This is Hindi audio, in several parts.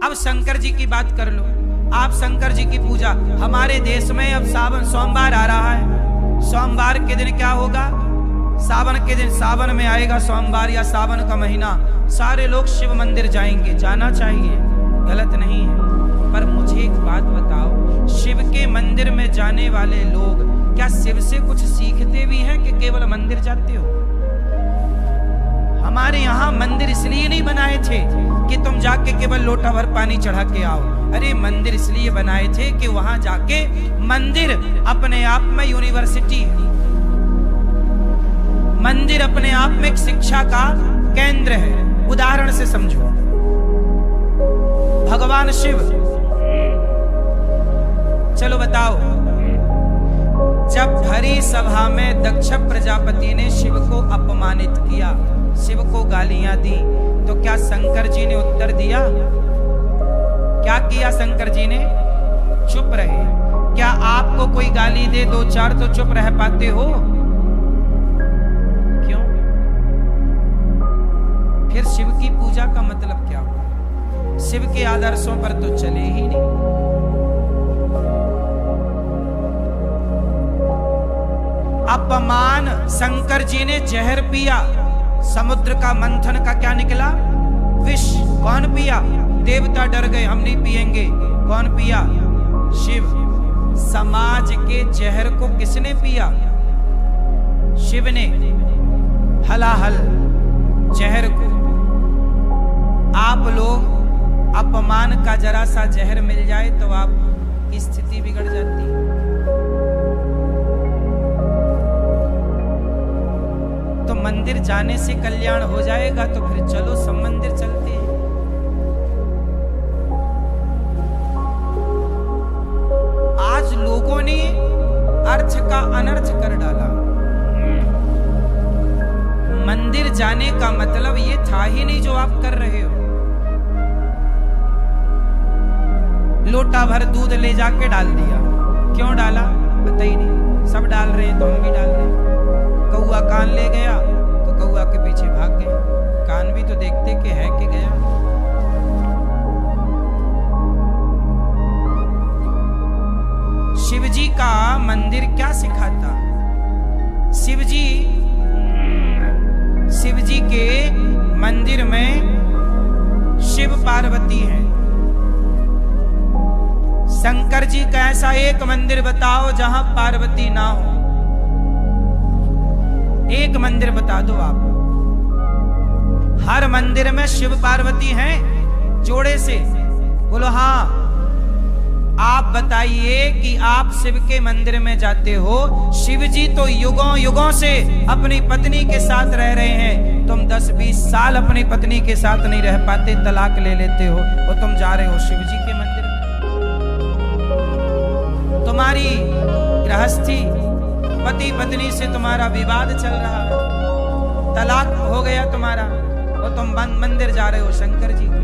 अब शंकर जी की बात कर लो, आप शंकर जी की पूजा, हमारे देश में अब सावन सोमवार आ रहा है, सोमवार के दिन क्या होगा, सावन के दिन, सावन में आएगा सोमवार या सावन का महीना, सारे लोग शिव मंदिर जाएंगे, जाना चाहिए, गलत नहीं है। पर मुझे एक बात बताओ, शिव के मंदिर में जाने वाले लोग क्या शिव से कुछ सीखते भी हैं कि केवल मंदिर जाते हो? हमारे यहाँ मंदिर इसलिए नहीं बनाए थे कि तुम जाके केवल लोटा भर पानी चढ़ा के आओ। अरे मंदिर इसलिए बनाए थे कि वहां जाके, मंदिर अपने आप में यूनिवर्सिटी है, मंदिर अपने आप में एक शिक्षा का केंद्र है। उदाहरण से समझो, भगवान शिव, चलो बताओ, जब भरी सभा में दक्ष प्रजापति ने शिव को अपमानित किया, शिव को गालियां दी, तो क्या शंकर जी ने उत्तर दिया? क्या किया शंकर जी ने? चुप रहे। क्या आपको कोई गाली दे दो चार तो चुप रह पाते हो? क्यों? फिर शिव की पूजा का मतलब क्या हुआ? शिव के आदर्शों पर तो चले ही नहीं। अपमान, शंकर जी ने जहर पिया, समुद्र का मंथन का क्या निकला? विष। कौन पिया? देवता डर गए, हम नहीं पिएंगे। कौन पिया? शिव। समाज के जहर को किसने पिया? शिव ने। हलाहल जहर को। आप लोग, अपमान का जरा सा जहर मिल जाए तो आपकी स्थिति बिगड़ जाती है। तो मंदिर जाने से कल्याण हो जाएगा तो फिर चलो सब मंदिर चलते हैं। आज लोगों ने अर्थ का अनर्थ कर डाला। मंदिर जाने का मतलब ये था ही नहीं जो आप कर रहे हो। लोटा भर दूध ले जाके डाल दिया। क्यों डाला? पता ही नहीं। सब डाल रहे हैं तो हम भी डाल रहे हैं। कौआ कान ले गया तो कौआ के पीछे भाग गया। कान भी तो देखते कि है कि गया। शिवजी का मंदिर क्या सिखाता? शिवजी के मंदिर में शिव पार्वती हैं। शंकर जी का ऐसा एक मंदिर बताओ जहां पार्वती ना हो। एक मंदिर बता दो आप। हर मंदिर में शिव पार्वती हैं जोड़े से। बोलो हाँ। आप बताइए कि आप शिव के मंदिर में जाते हो, शिव जी तो युगों युगों से अपनी पत्नी के साथ रह रहे हैं। तुम 10-20 साल अपनी पत्नी के साथ नहीं रह पाते, तलाक ले लेते हो और तुम जा रहे हो शिव जी के मंदिर में। तुम्हारी गृहस्थी, पति पत्नी से तुम्हारा विवाद चल रहा है, तलाक हो गया तुम्हारा और तुम मंदिर जा रहे हो शंकर जी के।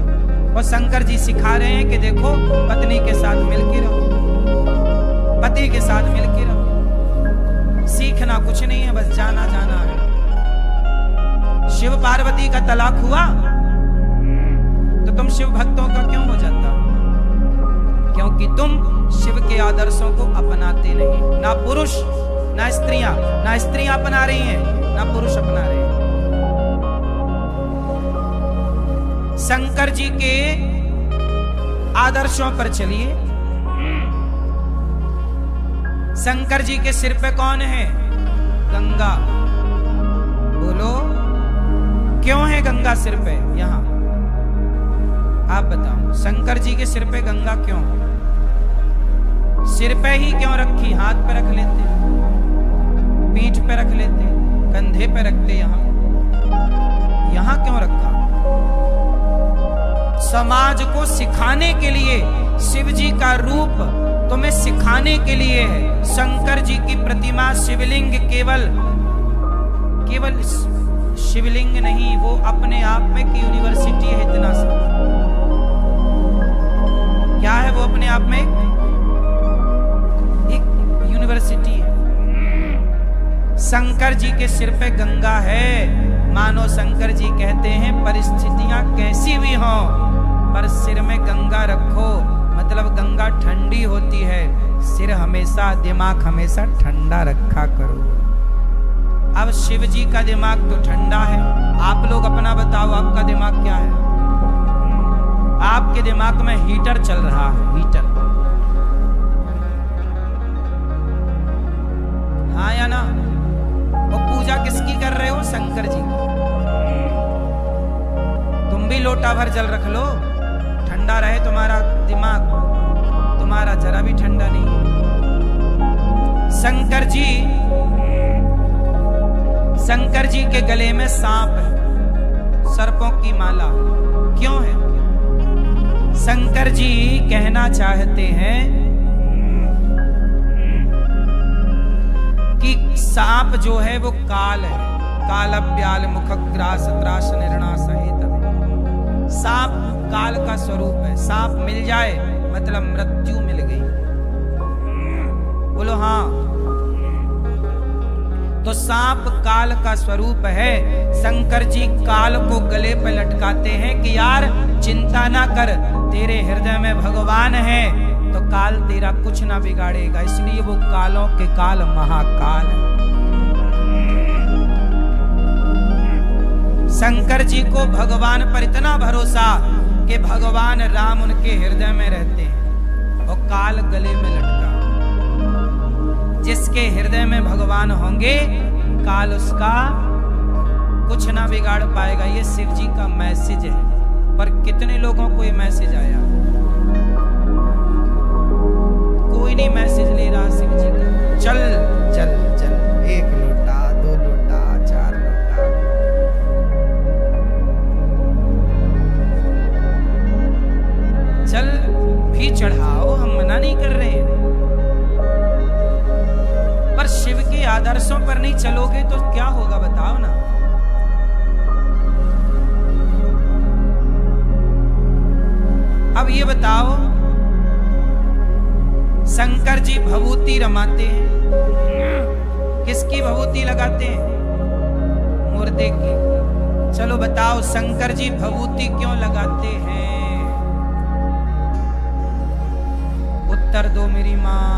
और शंकर जी सिखा रहे हैं कि देखो, पत्नी के साथ मिलके रहो, पति के साथ मिलके रहो। सीखना कुछ नहीं है, बस जाना जाना है। शिव पार्वती का तलाक हुआ तो तुम शिव भक्तों का क्यों हो जाता? क्योंकि तुम शिव के आदर्शों को अपनाते नहीं। ना पुरुष ना स्त्रियां अपना रही हैं, ना पुरुष अपना रहे हैं। शंकर जी के आदर्शों पर चलिए। शंकर जी के सिर पे कौन है? गंगा। बोलो क्यों है गंगा सिर पे? यहां आप बताओ, शंकर जी के सिर पे गंगा क्यों? सिर पे ही क्यों रखी? हाथ पे रख लेते, पीठ पे रख लेते, कंधे पे रखते, यहां क्यों रखा? समाज को सिखाने के लिए, शिव जी का रूप तुम्हें सिखाने के लिए है। शंकर जी की प्रतिमा, शिवलिंग केवल शिवलिंग नहीं, वो अपने आप में एक यूनिवर्सिटी है। इतना सा क्या है वो? अपने आप में एक यूनिवर्सिटी है। शंकर जी के सिर पे गंगा है। मानो शंकर जी कहते हैं, परिस्थितियां कैसी भी हों पर सिर में गंगा ठंडी होती है, सिर हमेशा, दिमाग हमेशा ठंडा रखा करो। अब शिव जी का दिमाग तो ठंडा है, आप लोग अपना बताओ, आपका दिमाग क्या है? आपके दिमाग में हीटर चल रहा है, हीटर। हाँ या ना? वो पूजा किसकी कर रहे हो? शंकर जी की। तुम भी लोटा भर जल रख लो, ठंडा रहे तुम्हारा दिमाग। तुम्हारा जरा भी ठंडा नहीं है। शंकर जी के गले में सांप है, सर्पों की माला। क्यों है? शंकर जी कहना चाहते हैं कि सांप जो है वो काल है, काल व्याल मुख ग्रास त्रास निर्णा सहित। सांप काल का स्वरूप है। सांप मिल जाए मतलब मृत्यु मिल गई। बोलो हाँ। तो सांप काल का स्वरूप है। शंकर जी काल को गले पर लटकाते हैं कि यार चिंता ना कर, तेरे हृदय में भगवान है तो काल तेरा कुछ ना बिगाड़ेगा। इसलिए वो कालों के काल महाकाल है। शंकर जी को भगवान पर इतना भरोसा कि भगवान राम उनके हृदय में रहते हैं और काल गले में लटका। जिसके हृदय में भगवान होंगे काल उसका कुछ ना बिगाड़ पाएगा। ये शिव जी का मैसेज है। पर कितने लोगों को ये मैसेज आया? कोई नहीं मैसेज ले रहा शिव जी का। चल चल चल, 1 लोटा 2 लोटा 4 लोटा। चल भी चढ़ाओ, हम मना नहीं कर रहे हैं, पर शिव के आदर्शों पर नहीं चलोगे तो क्या होगा बताओ ना। अब ये बताओ, शंकर जी भभूति रमाते हैं, किसकी भभूति लगाते हैं? मुर्दे की। चलो बताओ शंकर जी भभूति क्यों लगाते हैं? उत्तर दो मेरी मां।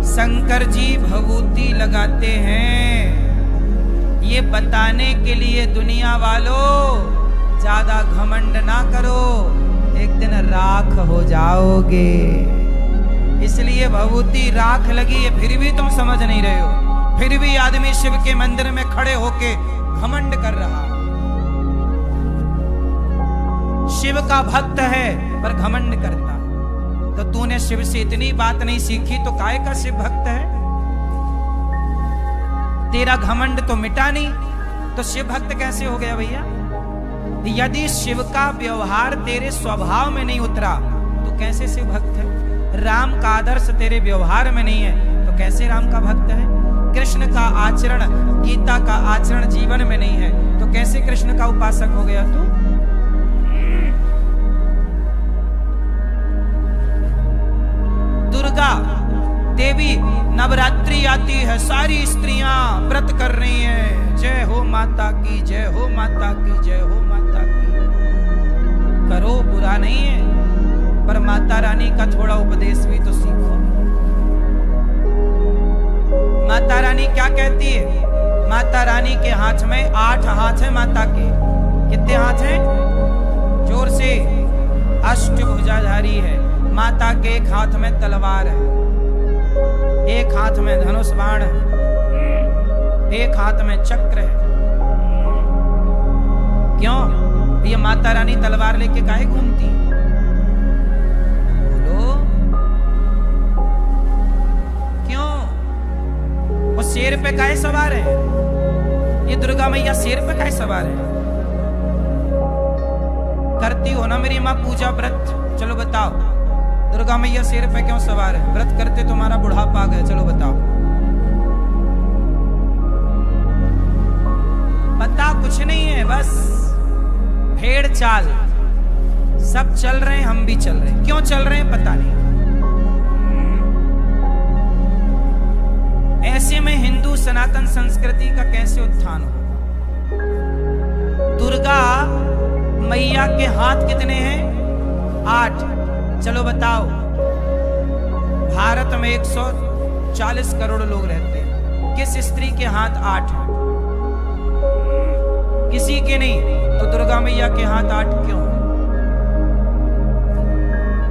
शंकर जी भभूति लगाते हैं ये बताने के लिए दुनिया वालों ज्यादा घमंड ना करो, एक दिन राख हो जाओगे। इसलिए भभूति राख लगी है, फिर भी तुम समझ नहीं रहे हो। फिर भी आदमी शिव के मंदिर में खड़े होके घमंड कर रहा। शिव का भक्त है पर घमंड करता। तो तूने शिव से इतनी बात नहीं सीखी तो काहे का शिव भक्त है? तेरा घमंड तो मिटा नहीं, तो शिव भक्त कैसे हो गया भैया? यदि शिव का व्यवहार तेरे स्वभाव में नहीं उतरा तो कैसे शिव भक्त है? राम का आदर्श तेरे व्यवहार में नहीं है तो कैसे राम का भक्त है? कृष्ण का आचरण, गीता का आचरण जीवन में नहीं है तो कैसे कृष्ण का उपासक हो गया तू? दुर्गा देवी नवरात्रि आती है, सारी स्त्रियां व्रत कर रही हैं, जय हो माता की, जय हो माता की, जय हो माता की। करो, बुरा नहीं है, पर माता रानी का थोड़ा उपदेश भी तो सीखो। माता रानी क्या कहती है? माता रानी के हाथ में 8 हाथ है माता के। कितने हाथ हैं? जोर से। अष्टभुजाधारी है माता के। एक हाथ में तलवार है, एक हाथ में धनुष बाण है, एक हाथ में चक्र है। क्यों? ये माता रानी तलवार लेके काहे घूमती? बोलो क्यों? वो शेर पे काहे सवार है? ये दुर्गा मैया शेर पे काहे सवार है? करती हो ना मेरी माँ पूजा व्रत? चलो बताओ, दुर्गा मैया शेर पे क्यों सवार है? व्रत करते तुम्हारा बुढ़ापा आ गया। चलो बताओ। पता कुछ नहीं है, बस भेड़ चाल। सब चल रहे हैं, हम भी चल रहे हैं। क्यों चल रहे हैं पता नहीं। ऐसे में हिंदू सनातन संस्कृति का कैसे उत्थान हो? दुर्गा मैया के हाथ कितने हैं? 8। चलो बताओ, भारत में 140 करोड़ लोग रहते हैं, किस स्त्री के हाथ 8 हैं? किसी के नहीं। तो दुर्गा मैया के हाथ 8 क्यों?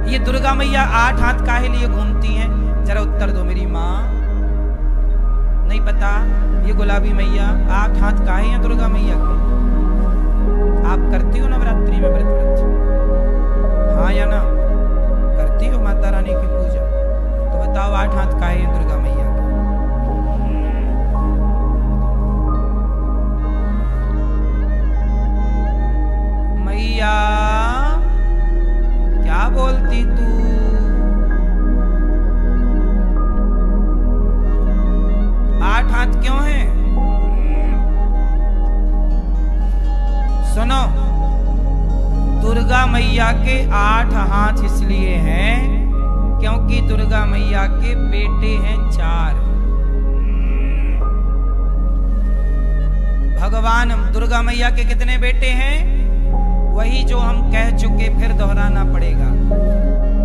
ये दुर्गा मैया 8 हाथ काहे लिए घूमती हैं? जरा उत्तर दो मेरी माँ। नहीं पता? ये गुलाबी मैया 8 हाथ काहे हैं दुर्गा मैया के? आप करती हो नवरात्रि में व्रत? हाँ या ना? करती हो माता रानी की पूजा? तो बताओ 8 हाथ काहे हैं दुर्गा मैया के? मैया क्या बोलती तू? आठ हाथ क्यों है? सुनो, दुर्गा मैया के 8 हाथ इसलिए हैं क्योंकि दुर्गा मैया के बेटे हैं 4। भगवान दुर्गा मैया के कितने बेटे हैं? वही जो हम कह चुके, फिर दोहराना पड़ेगा।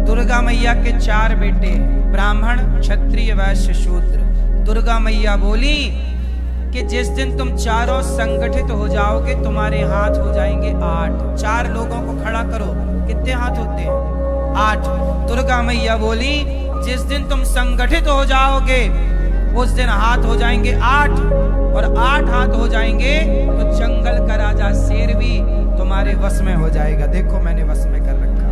दुर्गा मैया के 4 बेटे, ब्राह्मण, क्षत्रिय, वैश्य, शूद्र। दुर्गा मैया बोली कि जिस दिन तुम चारों संगठित हो जाओगे तुम्हारे हाथ हो जाएंगे 8। 4 लोगों को खड़ा करो, कितने हाथ होते हैं? 8। दुर्गा मैया बोली जिस दिन तुम संगठित हो जाओगे उस दिन हाथ हो जाएंगे 8, और 8 हाथ हो जाएंगे तो जंगल का राजा शेर भी तुम्हारे वश में हो जाएगा। देखो मैंने वश में कर रखा।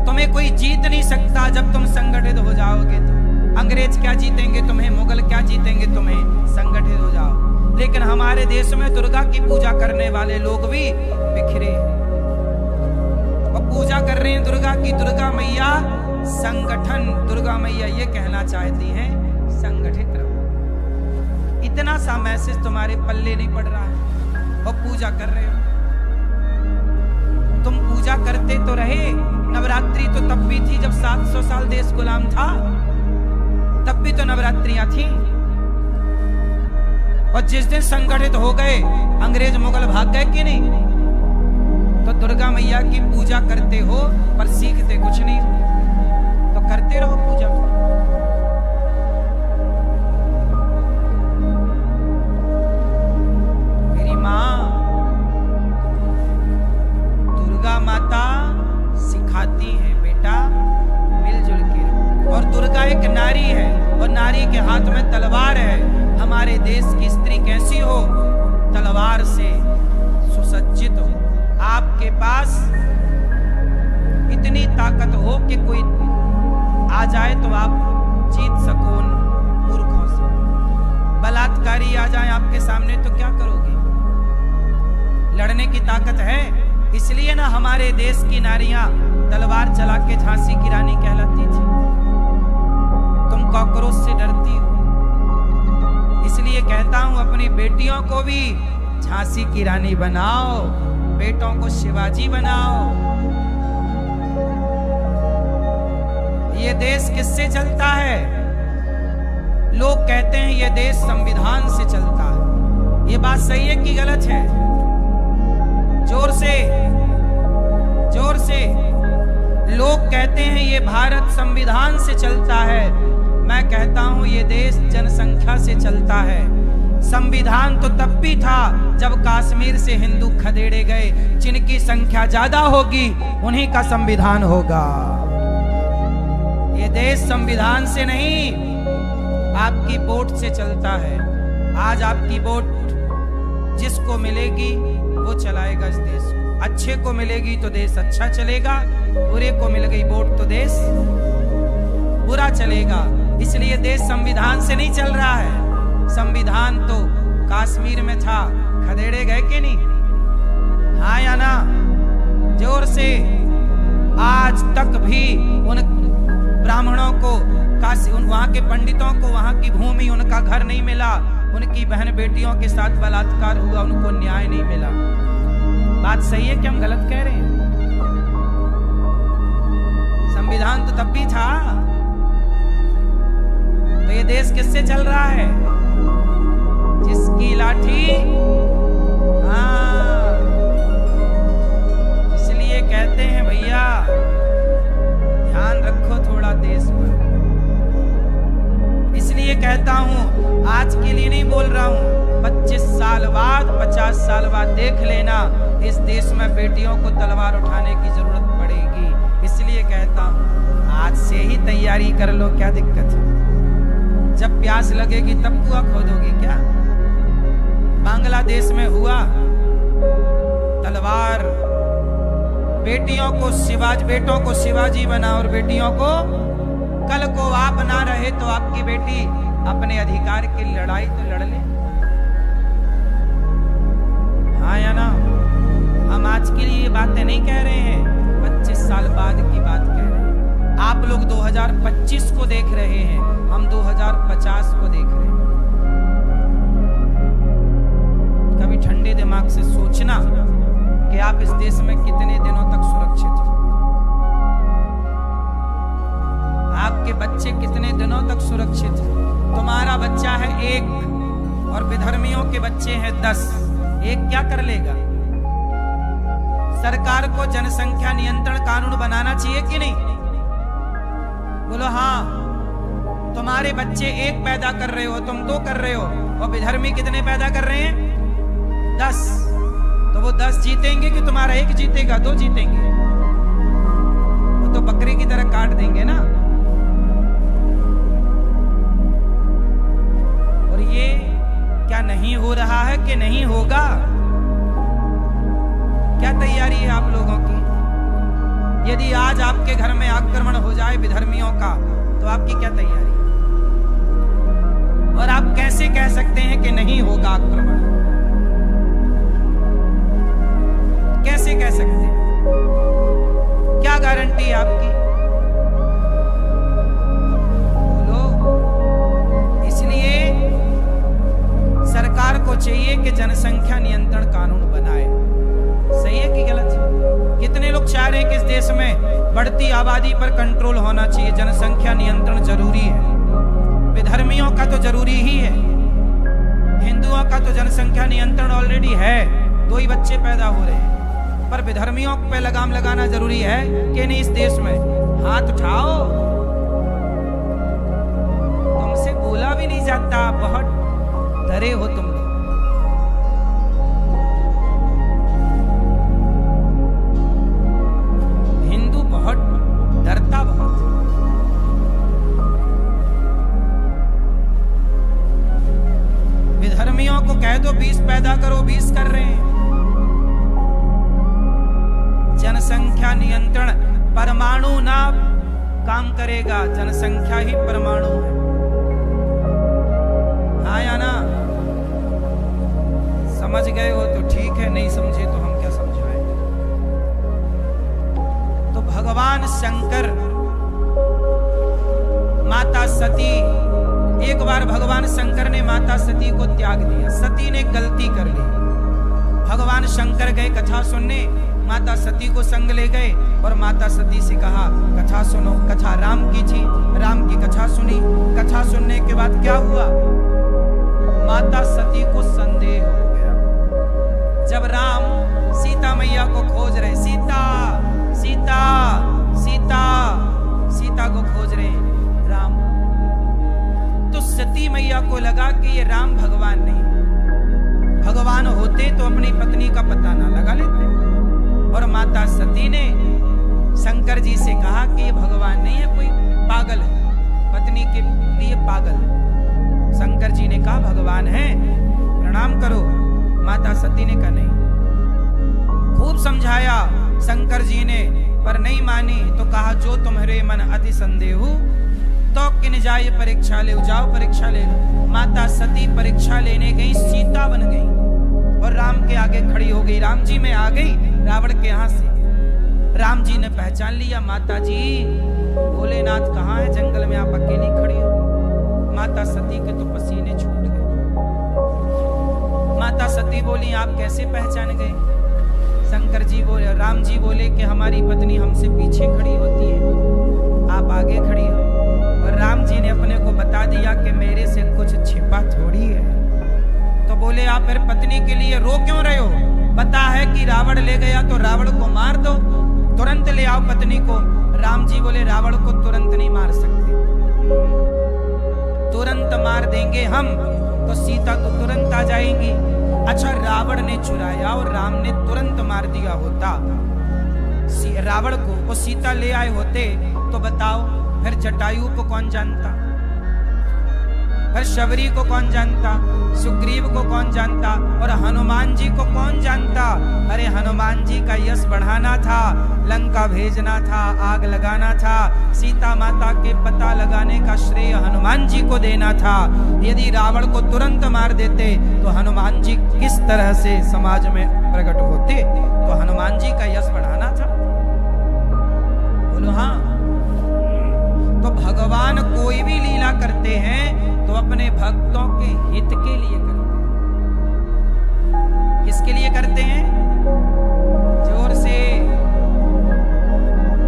तुम्हें कोई जीत नहीं सकता जब तुम संगठित हो जाओगे। तो अंग्रेज क्या जीतेंगे तुम्हें? मुगल क्या जीतेंगे तुम्हें? संगठित हो जाओ। लेकिन हमारे देश में दुर्गा की पूजा करने वाले लोग भी बिखरे, वो पूजा कर रहे हैं दुर्गा की। दुर्गा मैया संगठन, दुर्गा मैया ये कहना चाहती हैं संगठित रहो। इतना सा मैसेज तुम्हारे पल्ले नहीं पड़ रहा है और पूजा कर रहे हो। तुम पूजा करते तो रहे। नवरात्रि तो तब भी थी जब 700 साल देश गुलाम था, तब भी तो नवरात्रियां थी। और जिस दिन संगठित हो गए, अंग्रेज मुगल भाग गए कि नहीं? तो दुर्गा मैया की पूजा करते हो पर सीखते कुछ नहीं हो। तो करते रहो पूजा। मेरी माँ दुर्गा माता सिखाती है बेटा मिलजुल के रहो। और दुर्गा एक नारी है और नारी के हाथ में तलवार है। हमारे देश की स्त्री कैसी हो? तलवार से सुसज्जित हो। आपके पास इतनी ताकत हो कि कोई आ जाए तो आप जीत सको उन मूर्खों से। बलात्कारी आ जाए आपके सामने तो क्या करोगे? लड़ने की ताकत है। इसलिए ना हमारे देश की नारियां तलवार चला के झांसी की रानी कहलाती थी। तुम कॉकरोच से डरती हो, इसलिए कहता हूं अपनी बेटियों को भी झांसी की रानी बनाओ, बेटों को शिवाजी बनाओ। ये देश किससे चलता है? लोग कहते हैं ये देश संविधान से चलता है। ये बात सही है कि गलत है? जोर से, जोर से। लोग कहते हैं ये भारत संविधान से चलता है। मैं कहता हूं ये देश जनसंख्या से चलता है। संविधान तो तब भी था जब कश्मीर से हिंदू खदेड़े गए। जिनकी संख्या ज्यादा होगी उन्हीं का संविधान होगा। ये देश संविधान से नहीं, आपकी वोट से चलता है। आज आपकी वोट जिसको मिलेगी वो चलाएगा इस देश को। अच्छे को मिलेगी तो देश अच्छा चलेगा, बुरे को मिल गई वोट तो देश बुरा चलेगा। इसलिए देश संविधान से नहीं चल रहा है। संविधान तो कश्मीर में था, खदेड़े गए कि नहीं? हाँ या ना? जोर से। आज तक भी उन ब्राह्मणों को, वहां के पंडितों को वहां की भूमि, उनका घर नहीं मिला। उनकी बहन बेटियों के साथ बलात्कार हुआ, उनको न्याय नहीं मिला। बात सही है कि हम गलत कह रहे हैं? संविधान तो तब भी था। तो ये देश किससे चल रहा है? जिसकी लाठी, हाँ, इसलिए कहते हैं भैया आज के लिए नहीं बोल रहा हूं, 25 साल बाद 50 साल बाद देख लेना, इस देश में बेटियों को तलवार उठाने की जरूरत पड़ेगी। इसलिए कहता हूं आज से ही तैयारी कर लो, क्या दिक्कत है। जब प्यास लगेगी तब कुआं खोदोगे क्या? बांग्लादेश में हुआ, तलवार बेटियों को बेटों को शिवाजी बना और बेटियों को, कल को आप ना रहे तो आपकी बेटी अपने अधिकार की लड़ाई तो लड़ ले। हाँ या ना? हम आज के लिए ये बातें नहीं कह रहे हैं, 25 साल बाद की बात कह रहे हैं। आप लोग 2025 को देख रहे हैं, हम 2050 को देख रहे हैं। कभी ठंडे दिमाग से सोचना कि आप इस देश में कितने दिनों तक सुरक्षित हो, आपके बच्चे कितने दिनों तक सुरक्षित हैं। तुम्हारा बच्चा है 1 और विधर्मियों के बच्चे हैं 10, एक क्या कर लेगा? सरकार को जनसंख्या नियंत्रण कानून बनाना चाहिए कि नहीं? बोलो हाँ। तुम्हारे बच्चे 1 पैदा कर रहे हो, तुम 2 कर रहे हो, और विधर्मी कितने पैदा कर रहे हैं? 10। तो वो 10 जीतेंगे कि तुम्हारा 1 जीतेगा? 2 जीतेंगे। वो तो बकरी की तरह काट देंगे ना। और ये क्या नहीं हो रहा है कि नहीं होगा? क्या तैयारी है आप लोगों की? यदि आज आपके घर में आक्रमण हो जाए विधर्मियों का, तो आपकी क्या तैयारी है? और आप कैसे कह सकते हैं कि नहीं होगा आक्रमण? कैसे कह सकते हैं? क्या गारंटी है आपकी? बोलो। इसलिए सरकार को चाहिए कि जनसंख्या नियंत्रण कानून बनाए। सही है कि गलत है? कितने लोग चाह रहे हैं कि इस देश में बढ़ती आबादी पर कंट्रोल होना चाहिए, जनसंख्या नियंत्रण जरूरी है। विधर्मियों का तो जरूरी ही है, हिंदुओं का तो जनसंख्या नियंत्रण ऑलरेडी है, 2 ही बच्चे पैदा हो रहे हैं। पर विधर्मियों पे लगाम लगाना जरूरी है कि नहीं? इस देश में हाथ उठाओ, तुमसे बोला भी नहीं जाता, बहुत डरे हो तुम लोग। हिंदू बहुत डरता, बहुत। विधर्मियों को कह दो 20 पैदा करो, 20 कर रहे हैं। जनसंख्या नियंत्रण परमाणु ना काम करेगा, जनसंख्या ही परमाणु है। हाँ या ना? समझ गए हो तो ठीक है, नहीं समझे तो हम क्या समझाएं। तो भगवान शंकर, माता सती, एक बार भगवान शंकर ने माता सती को त्याग दिया। सती ने गलती कर ली। भगवान शंकर गए कथा सुनने, माता सती को संग ले गए और माता सती से कहा कथा सुनो। कथा राम की थी, राम की कथा सुनी। कथा सुनने के बाद क्या हुआ? माता सती को संदेह हो गया। जब राम सीता मैया को खोज रहे, सीता सीता सीता सीता को खोज रहे राम, तो सती मैया को लगा कि ये राम भगवान नहीं, भगवान होते तो अपनी पत्नी का पता ना लगा लेते। और माता सती ने शंकर जी से कहा कि ये भगवान नहीं है, कोई पागल है, पत्नी के लिए पागल है। शंकर जी ने कहा भगवान है, प्रणाम करो। माता सती ने कहा नहीं। खूब समझाया शंकर जी ने, पर नहीं मानी। तो कहा जो तुम्हारे मन अति संदेह तो किन जाए परीक्षा ले, जाओ परीक्षा ले लो। माता सती परीक्षा लेने गई, सीता बन गई और राम के आगे खड़ी हो गई। राम जी में आ गई रावण के यहाँ से। राम जी ने पहचान लिया, माता जी भोलेनाथ कहाँ है? जंगल में आप अकेली खड़ी हो। माता सती के तो पसीने छूट गए। माता सती बोली आप कैसे पहचान गए? शंकर जी बोले, राम जी बोले कि हमारी पत्नी हमसे पीछे खड़ी होती है, आप आगे खड़ी हो। और राम जी ने अपने को बता दिया कि मेरे से कुछ छिपा थोड़ी है। तो बोले आप फिर पत्नी के लिए रो क्यों रहे हो? पता है कि रावण ले गया तो रावण को मार दो, तुरंत ले आओ पत्नी को। राम जी बोले रावण को तुरंत नहीं मार सकते, तुरंत मार देंगे हम तो सीता तो तुरंत आ जाएंगी। अच्छा, रावण ने चुराया और राम ने तुरंत मार दिया होता रावण को, वो सीता ले आए होते, तो बताओ फिर जटायु को कौन जानता, फिर शबरी को कौन जानता, सुग्रीव को कौन जानता, और हनुमान जी को कौन जानता। अरे हनुमान जी का यश बढ़ाना था, लंका भेजना था, आग लगाना था, सीता माता के पता लगाने का श्रेय हनुमान जी को देना था। यदि रावण को तुरंत मार देते तो हनुमान जी किस तरह से समाज में प्रकट होते, तो हनुमान जी का यश बढ़ाना था। बोलो हाँ। तो भगवान कोई भी लीला करते हैं तो अपने भक्तों के हित के लिए करते हैं। किसके लिए करते हैं? जोर से,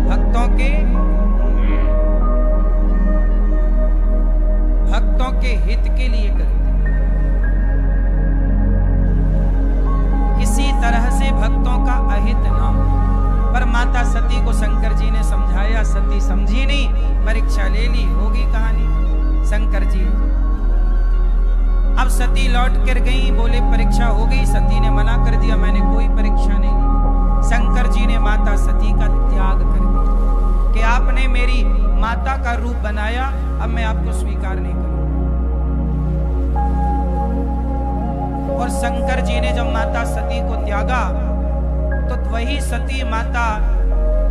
भक्तों के हित के लिए करते हैं। किसी तरह से भक्तों का अहित ना हो। पर माता सती को शंकर जी ने समझाया, सती समझी नहीं, परीक्षा ले ली, होगी कहानी। शंकर जी अब सती लौट कर गई, बोले परीक्षा हो गई। सती ने मना कर दिया, मैंने कोई परीक्षा नहीं ली। शंकर जी ने माता सती का त्याग कर दिया कि आपने मेरी माता का रूप बनाया, अब मैं आपको स्वीकार नहीं करूंगा। और शंकर जी ने जब माता सती को त्यागा तो वही सती माता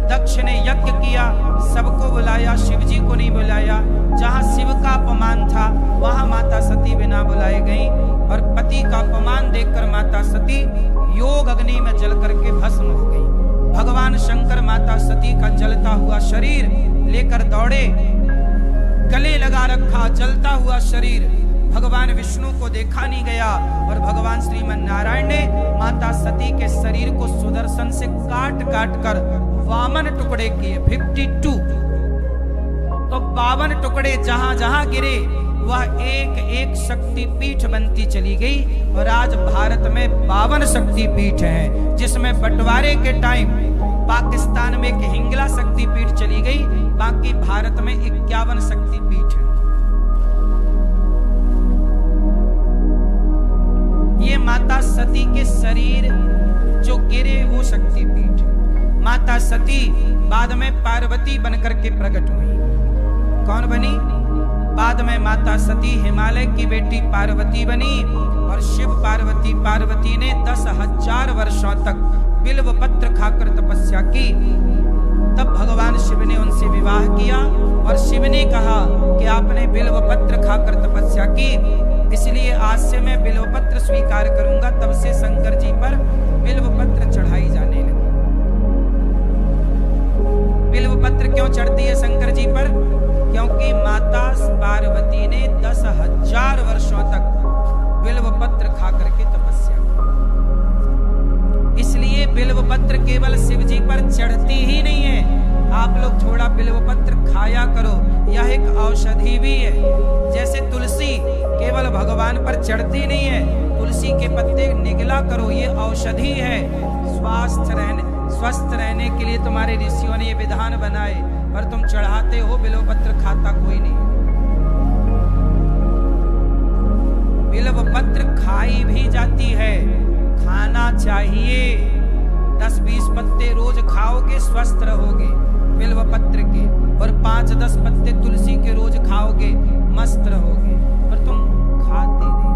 दक्ष ने यज्ञ किया, सबको बुलाया, शिव जी को नहीं बुलाया। जहां शिव का अपमान था वहां माता सती बिना बुलाए गई, और पति का अपमान देखकर माता सती योग अग्नि में जल करके भस्म हो गई। भगवान शंकर माता सती का जलता हुआ शरीर लेकर दौड़े, गले लगा रखा जलता हुआ शरीर। भगवान विष्णु को देखा नहीं गया, और भगवान श्रीमन नारायण ने माता सती के शरीर को सुदर्शन से काट काट कर 52 टुकड़े किए, 52। तो 52 टुकड़े जहां जहां गिरे वह एक एक शक्तिपीठ बनती चली गई। और आज भारत में 52 शक्तिपीठ हैं, जिसमें बंटवारे के टाइम पाकिस्तान में एक हिंगला शक्तिपीठ चली गई, बाकी भारत में 51 शक्तिपीठ है। ये माता सती के शरीर जो गिरे वो शक्तिपीठ। माता सती बाद में पार्वती बनकर के प्रकट हुई। कौन बनी? बाद में माता सती हिमालय की बेटी पार्वती बनी, और शिव पार्वती ने 10,000 वर्षों तक बिल्व पत्र खाकर तपस्या की। तब भगवान शिव ने उनसे विवाह किया, और शिव ने कहा कि आपने बिल्व पत्र खाकर तपस्या की, इसलिए आज से मैं बिल्व पत्र स्वीकार करूंगा। तब से शंकर जी पर बिल्व पत्र चढ़ाई जाने लगी। बिल्व पत्र क्यों चढ़ती है शंकर जी पर? क्योंकि माता पार्वती ने 10,000 वर्षों तक बिल्व पत्र खा करके तपस्या की। इसलिए बिल्व पत्र केवल शिव जी पर चढ़ती ही नहीं है, आप लोग थोड़ा बिल्व पत्र खाया करो, यह एक औषधि भी है। जैसे तुलसी केवल भगवान पर चढ़ती नहीं है, तुलसी के पत्ते निगला करो, ये औषधि है। स्वस्थ रहने के लिए तुम्हारे ऋषियों ने ये विधान बनाए, पर तुम चढ़ाते हो, बिल्व पत्र खाता कोई नहीं। बिल्व पत्र खाई भी जाती है, खाना चाहिए। 10-20 पत्ते रोज खाओगे स्वस्थ रहोगे बिल्व पत्र के, और 5-10 पत्ते तुलसी के रोज खाओगे मस्त रहोगे। पर तुम खाते नहीं,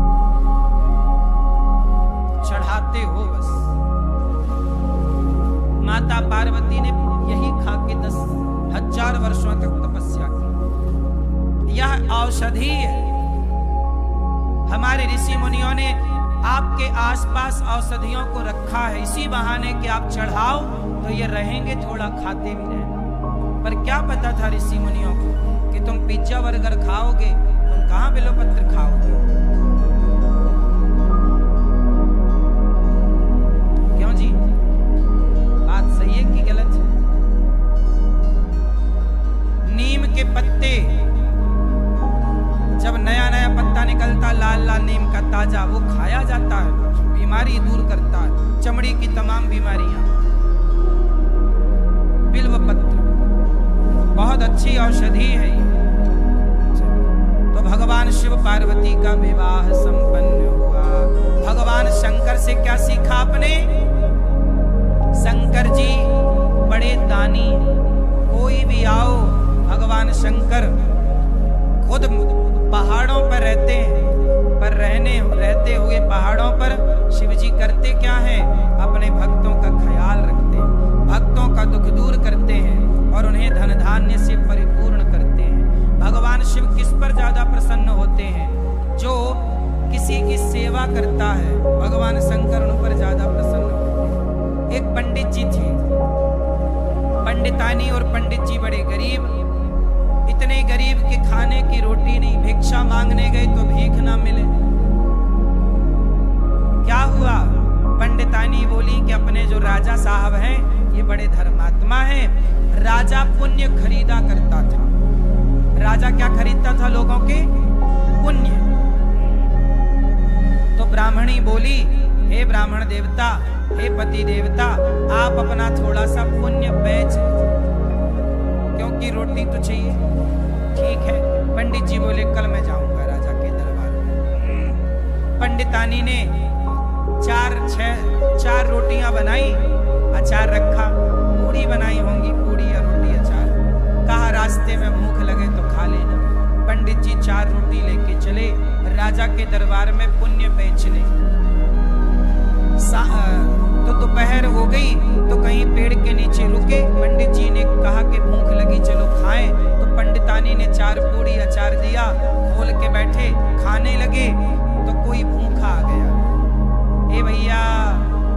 चढ़ाते हो बस। माता पार्वती ने यही खा के 10,000 वर्षों तक तपस्या की। यह औषधि है। हमारे ऋषि मुनियों ने आपके आसपास औषधियों को रखा है, इसी बहाने कि आप चढ़ाओ तो ये रहेंगे, थोड़ा खाते भी रहेंगे। पर क्या पता था ऋषि मुनियों को कि तुम पिज्जा बर्गर खाओगे, तुम कहां बिल्व पत्र खाओगे? क्यों जी, बात सही है कि गलत है? नीम के पत्ते, जब नया नया पत्ता निकलता लाल लाल नीम का ताजा, वो खाया जाता है, बीमारी दूर करता है, चमड़ी की तमाम बीमारियां। बिल्व पत्र बहुत अच्छी औषधि है ये। तो भगवान शिव पार्वती का विवाह संपन्न हुआ। भगवान शंकर से क्या सीखा आपने? शंकर जी बड़े दानी, कोई भी आओ, भगवान शंकर खुद पहाड़ों पर रहते हैं, पर रहते हुए पहाड़ों पर शिव जी करते क्या है? अपने भक्तों का ख्याल रखते हैं, भक्तों का दुख दूर करते हैं और उन्हें धन धान्य से परिपूर्ण करते हैं। भगवान शिव किस पर ज्यादा प्रसन्न होते हैं? जो किसी की सेवा करता है, भगवान शंकर उन पर ज्यादा प्रसन्न होते हैं। एक पंडित जी थे, पंडितानी और पंडित जी बड़े गरीब, इतने गरीब के खाने की रोटी नहीं, भिक्षा मांगने गए तो भीख ना मिले। क्या हुआ? पंडितानी बोली कि अपने जो राजा साहब हैं ये बड़े धर्मात्मा हैं, राजा पुण्य खरीदा करता था। राजा क्या खरीदता था? लोगों के पुण्य। तो ब्राह्मणी बोली, हे ब्राह्मण देवता, हे पति देवता, आप अपना थोड़ा सा पुण्य बेच, क्योंकि रोटी तो चाहिए। ठीक है। पंडित जी बोले, कल मैं जाऊंगा राजा के दरबार में। पंडितानी ने चार रोटियां बनाई, अचार रखा, पूड़ी बनाई होंगी, पूड़ी या रोटी अचार। कहा रास्ते में भूख लगे तो खा लेना। पंडित जी 4 रोटी लेके चले राजा के दरबार में पुण्य बेचने। तो दोपहर हो गई तो कहीं पेड़ के नीचे रुके। पंडित जी ने कहा कि भूख लगी, चलो खाएं। तो पंडितानी ने 4 पूड़ी अचार दिया, खोल के बैठे खाने लगे। तो कोई भूखा आ गया, ए भैया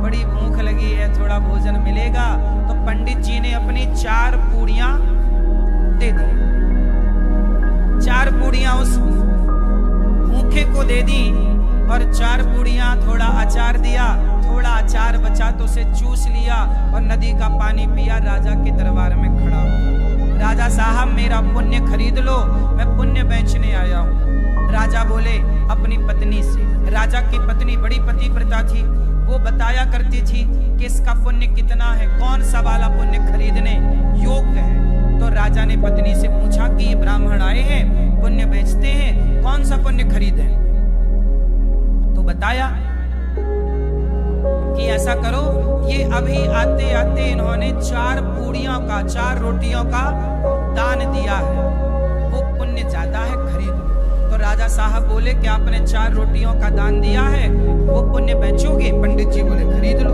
बड़ी भूख लगी है, थोड़ा भोजन मिलेगा? तो पंडित जी ने अपनी 4 पूड़ियां दे दी। 4 पूड़ियां उस भूखे को दे दी और 4 पूड़ियां थोड़ा अचार दिया। थोड़ा अचार बचा तो उसे चूस लिया और नदी का पानी पिया। राजा के दरबार में खड़ा हुआ, राजा साहब मेरा पुण्य खरीद लो, मैं पुण्य बेचने आया हूँ। राजा बोले अपनी पत्नी से, राजा की पत्नी बड़ी पतिव्रता थी, वो बताया करती थी कि इसका पुण्य कितना है, कौन सा वाला पुण्य खरीदने योग्य है। तो राजा ने पत्नी से पूछा कि ये ब्राह्मण आए हैं, पुण्य बेचते हैं, कौन सा पुण्य खरीदें? तो बताया कि ऐसा करो, ये अभी आते आते इन्होंने 4 पूड़ियों का, 4 रोटियों का दान दिया है, वो पुण्य ज्यादा है, खरीदो। तो राजा साहब बोले कि आपने 4 रोटियों का दान दिया है, वो पुण्य बेचोगे? पंडित जी बोले खरीद लो।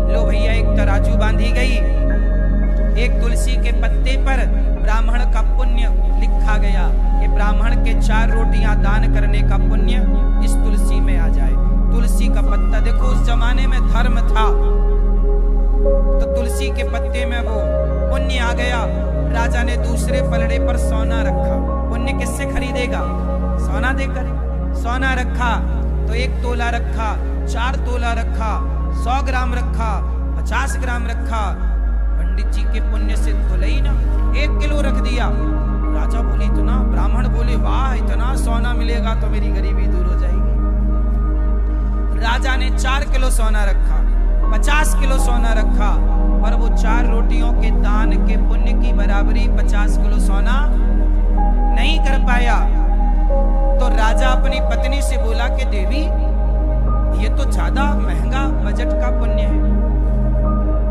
लो भैया, एक तराजू बांधी गई, एक तुलसी के पत्ते पर ब्राह्मण का पुण्य लिखा गया कि ब्राह्मण के 4 रोटियां दान करने का पुण्य इस तुलसी में आ जाए। तुलसी का पत्ता, देखो उस जमाने में धर्म था, तो तुलसी के पत्ते में वो पुण्य आ गया। राजा ने दूसरे पलड़े पर सोना रखा। पुण्य किससे खरीदेगा? सोना देकर। सोना रखा तो 1 तोला रखा, 4 तोला रखा, 100 ग्राम रखा, 50 ग्राम रखा। पंडित जी के पुण्य से तोले ही ना, 1 किलो रख दिया। राजा बोले इतना? ब्राह्मण बोले वाह, इतना सोना मिलेगा तो मेरी गरीबी दूर हो जाएगी। राजा ने 4 किलो सोना रखा, 50 किलो सोना रखा, और वो 4 रोटियों के दान के पुण्य की बराबरी 50 किलो सोना नहीं कर पाया। तो राजा अपनी पत्नी से बोला कि देवी, ये तो ज्यादा महंगा बजट का पुण्य है,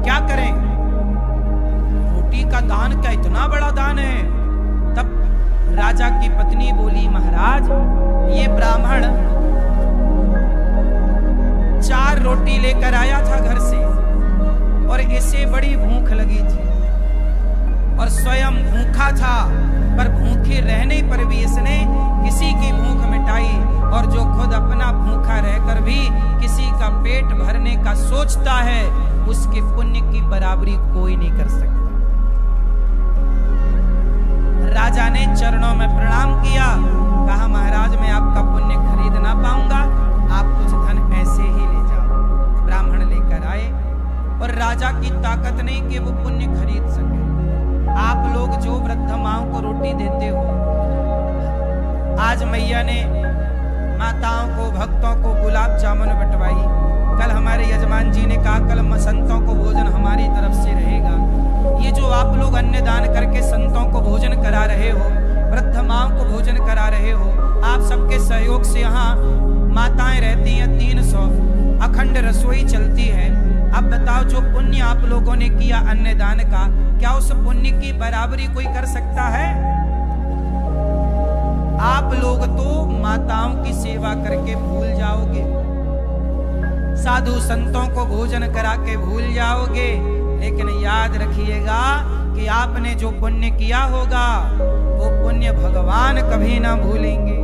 क्या करें? रोटी का दान क्या इतना बड़ा दान है? तब राजा की पत्नी बोली, महाराज ये ब्राह्मण 4 रोटी लेकर आया था घर से और इसे बड़ी भूख लगी थी और स्वयं भूखा था, पर भूखे रहने पर भी इसने किसी की भूख मिटाई। और जो खुद अपना भूखा रहकर भी किसी का पेट भरने का सोचता है, उसके पुण्य की बराबरी कोई नहीं कर सकता। राजा ने चरणों में प्रणाम किया, कहा महाराज मैं आपका पुण्य खरीद ना पाऊंगा, आप कुछ धन ऐसे ही ले जाओ। ब्राह्मण लेकर आए और राजा की ताकत नहीं कि वो पुण्य खरीद सके। आप लोग जो वृद्ध माओं को रोटी देते हो, आज मैया ने माताओं को, भक्तों को गुलाब जामुन बंटवाई, कल हमारे यजमान जी ने कहा कल संतों को भोजन हमारी तरफ से रहेगा। ये जो आप लोग अन्नदान करके संतों को भोजन करा रहे हो, वृद्ध माँ माताओं को भोजन करा रहे हो। आप सबके सहयोग से यहाँ माताएं रहती हैं 300, अखंड रसोई चलती है। अब बताओ, जो पुण्य आप लोगों ने किया अन्नदान का, क्या उस पुण्य की बराबरी कोई कर सकता है? आप लोग तो माताओं की सेवा करके भूल जाओगे, साधु संतों को भोजन करा के भूल जाओगे, लेकिन याद रखिएगा कि आपने जो पुण्य किया होगा वो पुण्य भगवान कभी ना भूलेंगे।